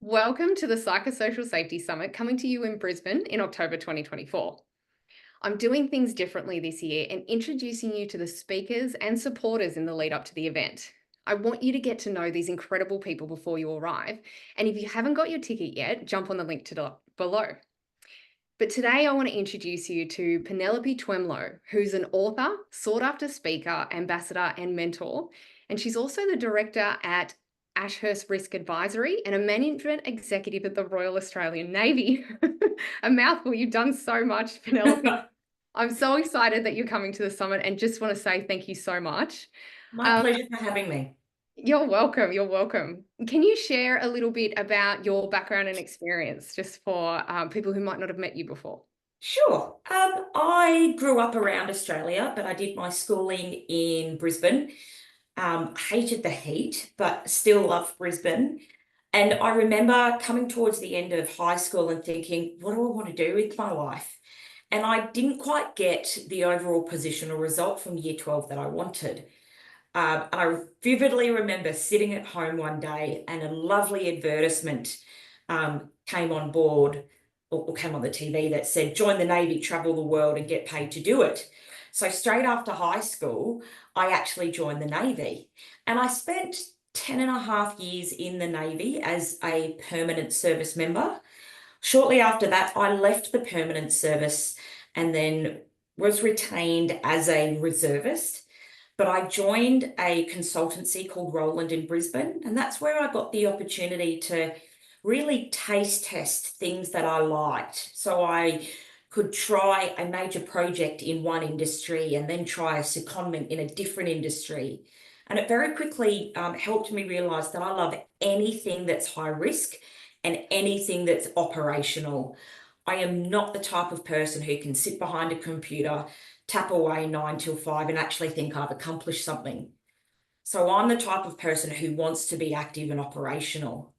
Welcome to the Psychosocial Safety Summit coming to you in Brisbane in October 2024. I'm doing things differently this year and introducing you to the speakers and supporters in the lead up to the event. I want you to get to know these incredible people before you arrive. And if you haven't got your ticket yet, jump on the link below. But today I want to introduce you to Penelope Twemlow, who's an author, sought-after speaker, ambassador, and mentor. And she's also the director at Ashurst Risk Advisory and a management executive at the Royal Australian Navy. A mouthful. You've done so much, Penelope. I'm so excited that you're coming to the summit and just want to say thank you so much. My pleasure for having me. You're welcome. You're welcome. Can you share a little bit about your background and experience just for people who might not have met you before? Sure. I grew up around Australia, but I did my schooling in Brisbane. Hated the heat, but still loved Brisbane. And I remember coming towards the end of high school and thinking, what do I want to do with my life? And I didn't quite get the overall position or result from year 12 that I wanted. I vividly remember sitting at home one day and a lovely advertisement came on board or came on the TV that said, join the Navy, travel the world and get paid to do it. So straight after high school, I actually joined the Navy and I spent 10 and a half years in the Navy as a permanent service member. Shortly after that, I left the permanent service and then was retained as a reservist. But I joined a consultancy called Roland in Brisbane, and that's where I got the opportunity to really taste test things that I liked. So I could try a major project in one industry and then try a secondment in a different industry. And it very quickly helped me realize that I love anything that's high risk and anything that's operational. I am not the type of person who can sit behind a computer, tap away 9 till 5 and actually think I've accomplished something. So I'm the type of person who wants to be active and operational.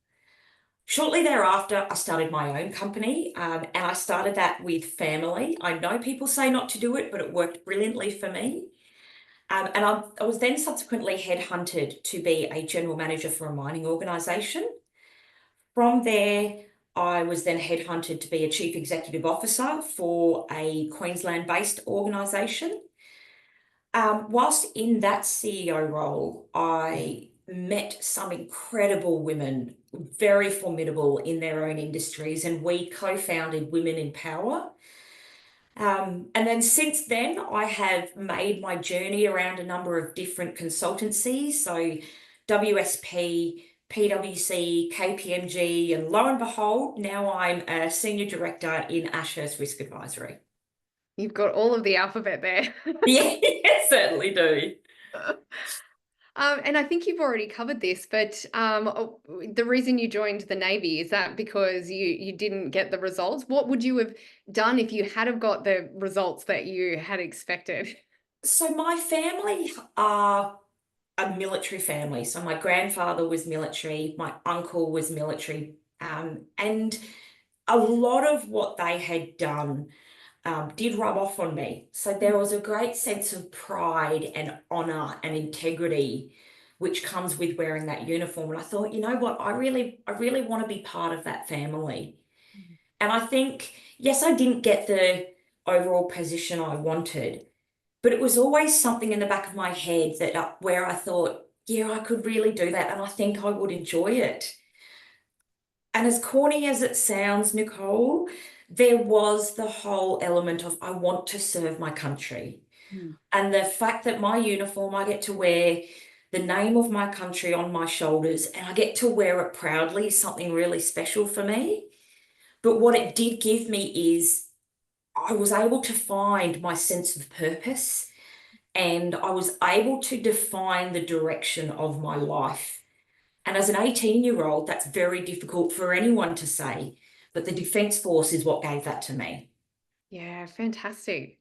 Shortly thereafter, I started my own company and I started that with family. I know people say not to do it, but it worked brilliantly for me. And I was then subsequently headhunted to be a general manager for a mining organisation. From there, I was then headhunted to be a chief executive officer for a Queensland-based organisation. Whilst in that CEO role, I met some incredible women, very formidable in their own industries, and we co-founded Women in Power. And then since then, I have made my journey around a number of different consultancies, so WSP, PwC, KPMG, and lo and behold, now I'm a senior director in Ashurst Risk Advisory. You've got all of the alphabet there. Yeah, certainly do. And I think you've already covered this, but the reason you joined the Navy, is that because you didn't get the results? What would you have done if you had have got the results that you had expected? So my family are a military family. So my grandfather was military, my uncle was military, and a lot of what they had done did rub off on me. So there was a great sense of pride and honor and integrity which comes with wearing that uniform. And I thought, you know what, I really want to be part of that family. Mm-hmm. And I think, yes, I didn't get the overall position I wanted, but it was always something in the back of my head that where I thought, yeah, I could really do that. And I think I would enjoy it. And as corny as it sounds, Nicole, there was the whole element of I want to serve my country. And the fact that my uniform, I get to wear the name of my country on my shoulders and I get to wear it proudly is something really special for me. But what it did give me is I was able to find my sense of purpose and I was able to define the direction of my life. And as an 18-year-old, that's very difficult for anyone to say, but the Defence Force is what gave that to me. Yeah, fantastic.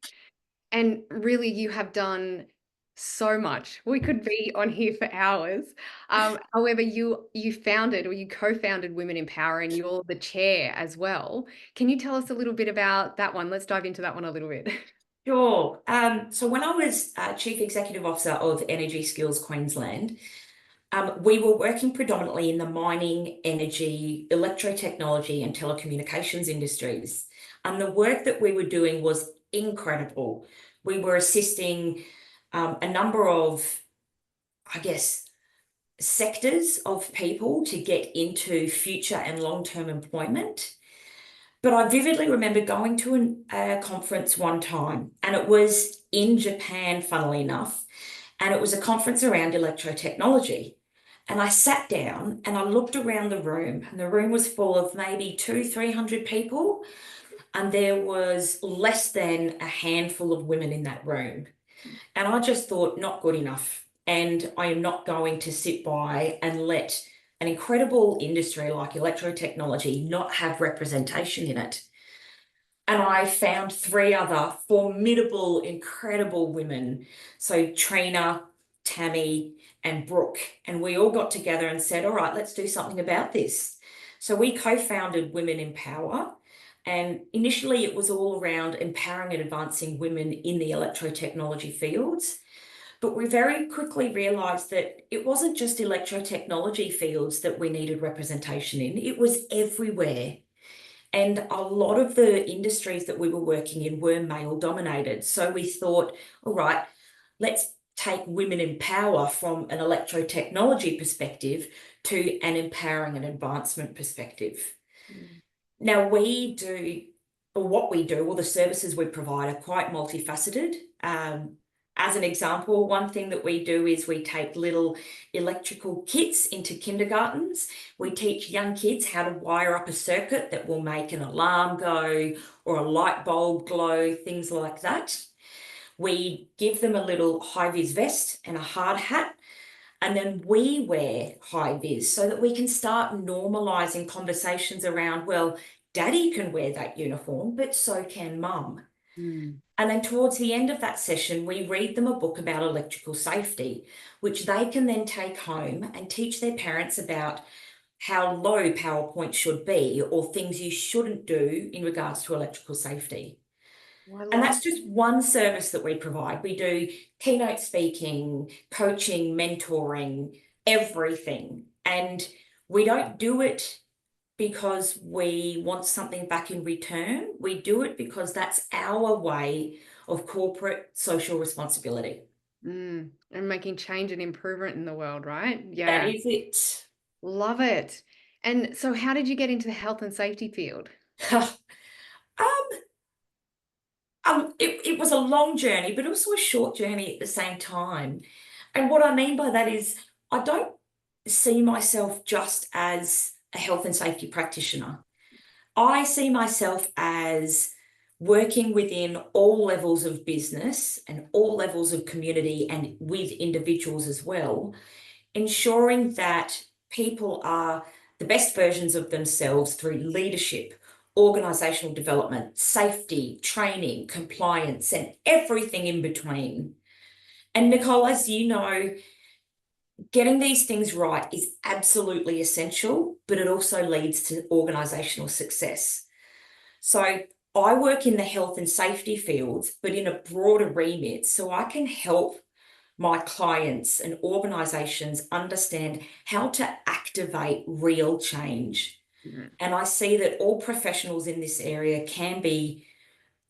And really, you have done so much. We could be on here for hours. However, you founded or you co-founded Women in Power and you're the chair as well. Can you tell us a little bit about that one? Let's dive into that one a little bit. Sure. So when I was Chief Executive Officer of Energy Skills Queensland, We were working predominantly in the mining, energy, electrotechnology, and telecommunications industries. And the work that we were doing was incredible. We were assisting a number of, I guess, sectors of people to get into future and long-term employment. But I vividly remember going to a conference one time, and it was in Japan, funnily enough, and it was a conference around electrotechnology. And I sat down and I looked around the room, and the room was full of maybe 300 people, and there was less than a handful of women in that room. And I just thought, not good enough. And I am not going to sit by and let an incredible industry like electrotechnology not have representation in it. And I found 3 other formidable, incredible women. So Trina, Tammy, and Brooke. And we all got together and said, all right, let's do something about this. So we co-founded Women in Power. And initially it was all around empowering and advancing women in the electrotechnology fields. But we very quickly realised that it wasn't just electrotechnology fields that we needed representation in, it was everywhere. And a lot of the industries that we were working in were male dominated. So we thought, all right, let's take women in power from an electrotechnology perspective to an empowering and advancement perspective. Now what we do, or the services we provide are quite multifaceted. As an example, one thing that we do is we take little electrical kits into kindergartens. We teach young kids how to wire up a circuit that will make an alarm go or a light bulb glow, things like that. We give them a little high-vis vest and a hard hat, and then we wear high-vis so that we can start normalising conversations around, well, daddy can wear that uniform, but so can mum. And then towards the end of that session, we read them a book about electrical safety, which they can then take home and teach their parents about how low power points should be or things you shouldn't do in regards to electrical safety. And that's just one service that we provide. We do keynote speaking, coaching, mentoring, everything. And we don't do it because we want something back in return. We do it because that's our way of corporate social responsibility. And making change and improvement in the world, right? That Yeah. is it. Love it. And so how did you get into the health and safety field? It was a long journey, but also a short journey at the same time. And what I mean by that is I don't see myself just as a health and safety practitioner. I see myself as working within all levels of business and all levels of community and with individuals as well, ensuring that people are the best versions of themselves through leadership, organisational development, safety, training, compliance, and everything in between. And Nicole, as you know, getting these things right is absolutely essential, but it also leads to organisational success. So I work in the health and safety fields, but in a broader remit, so I can help my clients and organisations understand how to activate real change. And I see that all professionals in this area can be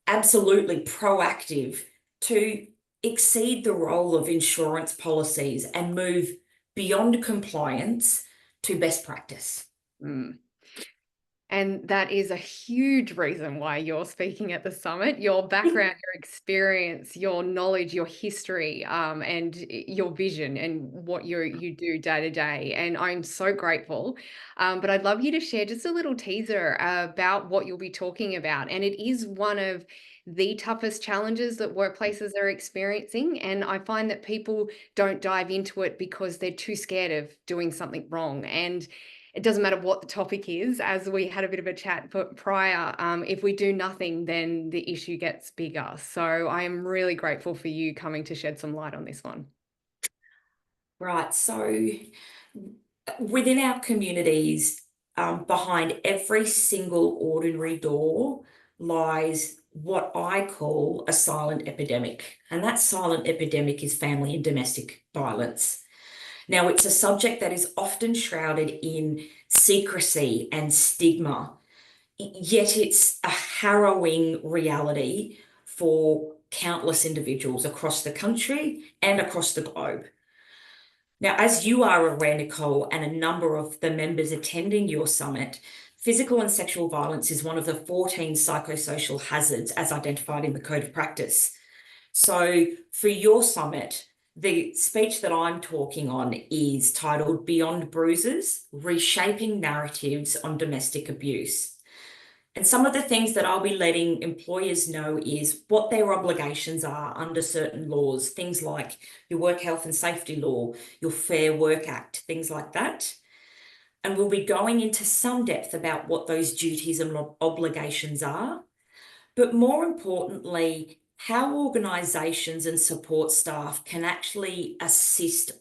absolutely proactive to exceed the role of insurance policies and move beyond compliance to best practice. And that is a huge reason why you're speaking at the summit. Your background, your experience, your knowledge, your history, and your vision and what you do day to day. And I'm so grateful. But I'd love you to share just a little teaser about what you'll be talking about. And it is one of the toughest challenges that workplaces are experiencing. And I find that people don't dive into it because they're too scared of doing something wrong. And it doesn't matter what the topic is, as we had a bit of a chat prior, if we do nothing, then the issue gets bigger. So I am really grateful for you coming to shed some light on this one. Right. So within our communities, behind every single ordinary door lies what I call a silent epidemic. And that silent epidemic is family and domestic violence. Now, it's a subject that is often shrouded in secrecy and stigma, yet it's a harrowing reality for countless individuals across the country and across the globe. Now, as you are aware, Nicole, and a number of the members attending your summit, physical and sexual violence is one of the 14 psychosocial hazards as identified in the Code of Practice. So for your summit, the speech that I'm talking on is titled Beyond Bruises, Reshaping Narratives on Domestic Abuse. And some of the things that I'll be letting employers know is what their obligations are under certain laws, things like your Work Health and Safety Law, your Fair Work Act, things like that. And we'll be going into some depth about what those duties and obligations are, but more importantly, how organisations and support staff can actually assist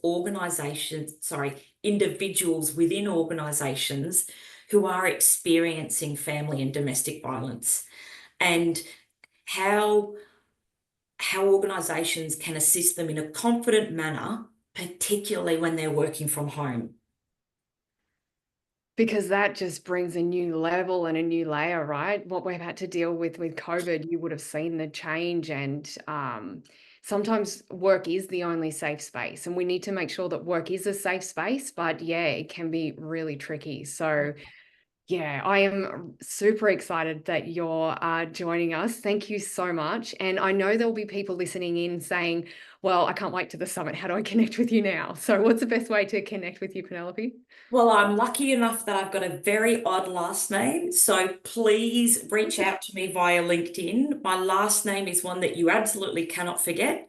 individuals within organisations who are experiencing family and domestic violence, and how organisations can assist them in a confident manner, particularly when they're working from home. Because that just brings a new level and a new layer, right? What we've had to deal with COVID, you would have seen the change, and sometimes work is the only safe space, and we need to make sure that work is a safe space, but yeah, it can be really tricky. So yeah, I am super excited that you're joining us. Thank you so much. And I know there'll be people listening in saying, well, I can't wait to the summit. How do I connect with you now? So what's the best way to connect with you, Penelope? Well, I'm lucky enough that I've got a very odd last name, so please reach out to me via LinkedIn. My last name is one that you absolutely cannot forget.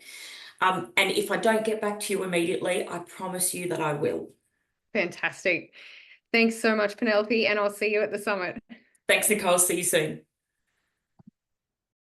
And if I don't get back to you immediately, I promise you that I will. Fantastic. Thanks so much, Penelope, and I'll see you at the summit. Thanks, Nicole. See you soon.